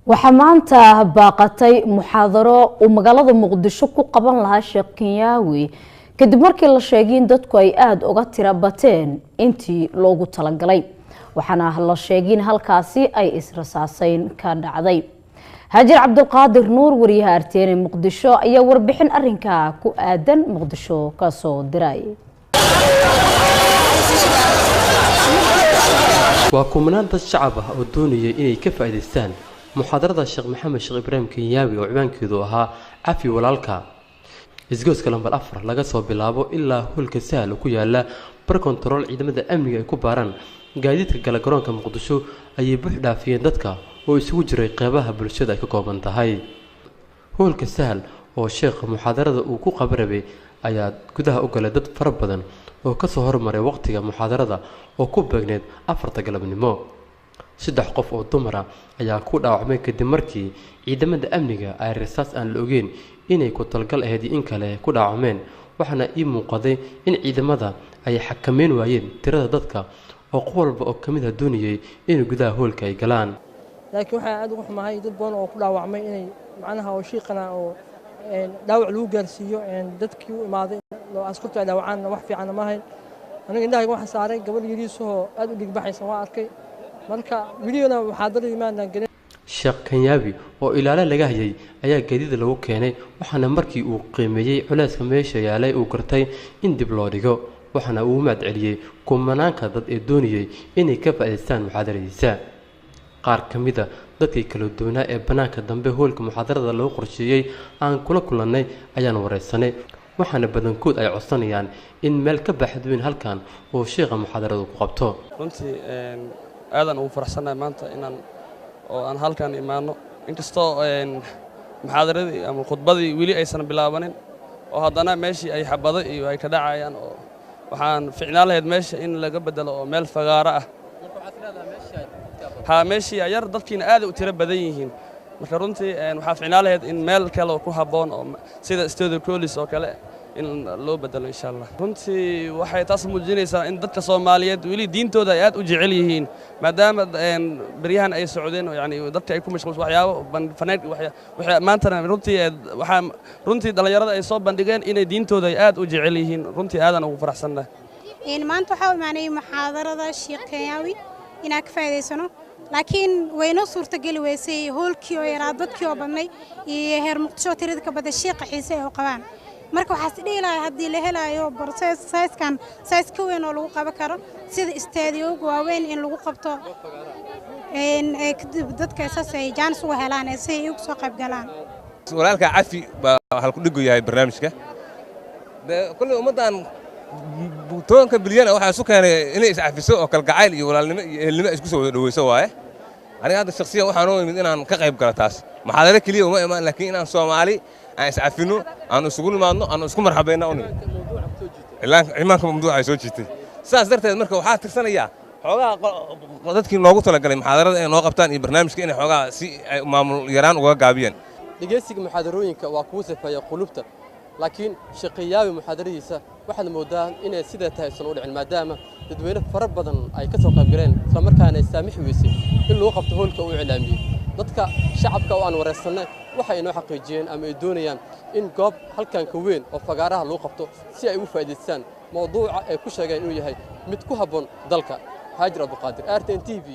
waxaa maanta baaqatay muxaadaro uu magaalada muqdisho ku qaban lahaa Sheekh Kenyaawi kadib markii la sheegay in dadku ay aad uga tira bateen intii loogu talagalay waxaana la sheegay in halkaasi ay israsaasayn ka dhacday Haajir Cabdulqaadir Nuur wariyaha RTN Muqdisho ayaa warbixin arrinka ku aadan Muqdisho ka soo diray waa kumanaan dad shacab ah oo doonaya inay ka faa'iideystaan muxaadarada Sheekh Maxamed Sheekh Ibraahim Kenyaawi oo ciwaankeedu ahaa cafi walaalka isgooska lambar 4 laga soo bilaabo ilaa hulka sahal ku yaala bar control ciidamada amniga ay ku baaraan gaadiidka gala garoonka Muqdisho ayay buux dhaafiyeen dadka oo isugu jiray qeybaha bulshada ay ka kooban tahay hulka sahal oo sheekh muxaadarada uu ku qabarabay ayaa gudaha u galay dad fara badan oo ka soo hormaray waqtiga muxaadarada oo ku beegneed 4 galabnimo 3 qof oo dumar ah ayaa ku dhaawacmay kadib markii ciidamada amniga ay rasaas aan la ogeyn inay ku talgal ahayd in kale ku dhaawacmeen waxaana ii muuqday in ciidamada ay xakameyn waayeen tirada dadka oo qof walba oo kamid ah doonayay in gudaha hoolka ay galaan laakiin waxa aad ugu xumahay dad badan oo ku dhaawacmay inay macnaha oo shiiqana oo dhaawac lagu gaarsiiyo dadkii u imaaday loo askartu dhaawacaan wax fiican ma ahayn aniga indhahayga waxa saaray gabadh yariisoo aad u dhigbaxaysan waa arkay marka miliyona waxa dad imaanaan galay Sheekh Kenyaawi oo ilaala laga hayay ayaa gaadiid lagu keenay waxaana markii uu qiimeeyay culayska meesha yaalay uu gartay in dib loo dhigo waxaana uu mahad celiyay kumanaanka dad ee doonayay inay ka faa'iideystaan muxaadaradiisa qaar kamid ah dadkii kala duwanaa ee banaanka dambe hoolka muxaadarada lagu qorsheeyay aan kula kulannay ayaan wareysanay waxaana badankood ay codsanayaan in meel ka baxdweyn halkan oo sheekha muxaadaradu ku qabto runtii aadan ugu faraxsanahay maanta inaan oo aan halkan imaano inkastoo muxaadaradii ama khudbadii wili aysan bilaabanin oo haddana meeshii ay xabado iyo ay ka dhacayaan oo waxaan ficnaan lahayd meesha in laga bedelo oo meel fagaaro ah meeshii yar dadkiina aad u tiro badan yihiin marka runtii waxaa ficnaan lahayd in meel kale oo ku habboon oo sida Studio Colis oo kale in loo bedelo insha Allah runtii waxay taas muujinaysaa in dadka Soomaaliyeed wili diintooda ay aad u jecel yihiin maadaama bariyahan ay socdeen oo yani dadka ay ku mashquulsan waxyaabo fanaanad waxa maanta runtii dhalinyarada ay soo bandhigeen inay diintooda ay aad u jecel yihiin runtii aadan ugu faraxsanahay maanta waxa uu imaanay muxaadarada Sheekh Kenyaawi inaan ka faa'iideysano laakiin wayno suurtagali weysay hoolkii oo yaraa dadkii oo badnay iyo heer Muqdisho tirada ka badan sheekh xiise oo qabaan marka waxa si dhiilay hadii la helayo size-kan ka weyn oo lagu qaban karo sida istaadiyooga waaweyn in lagu qabto dadka ay jaanis uga helaan si ay ugu soo qayb galaan walaalka cafi hal ku dhigo yahay barnaamijka kulli ummadan buutoonka bilyan waxa isu keenay inay is cafiso oo kalgacayl iyo walaalnimo iyo ehelnimo isku soo dhaweyso waaye aniga hadda shakhsiyan waxaan u imid inaan ka qayb galo taas maxaadare kaliya uma imaan laakiin inaan Soomaali aan is cafino aan isugu nimaadno aan isku marxabeeyna u nimid ilaa imaanka mawduuca ay soo jiitay saas darteed marka waxa tirsanaya xogaa dadkii loogu talagalay muxaadarada inay noo qabtaan iyo barnaamijka inay xogaa si ay maamul yaraan uga gaabiyeen dhageysiga muxaadarooyinka waa ku safaya qulubta laakiin Sheekh Kenyaawi muxaadaradiisa waxaad moodaan inay sida tahay soo dhicin maadaama dadweyne fara badan ay ka soo qayb galeen isla markaana ay saamixi weysay in loo qabto hoolka uu cilaamiyay dadka shacabka oo aan wareysanay waxa ay noo xaqiijiyeen ama ay doonayaan in goob halkan ka weyn oo fagaaraha loo qabto si ay u faa'iideystaan mowduuca ay ku sheegeen inuu yahay mid ku habboon dalka Haajir Cabdulqaadir RTN TV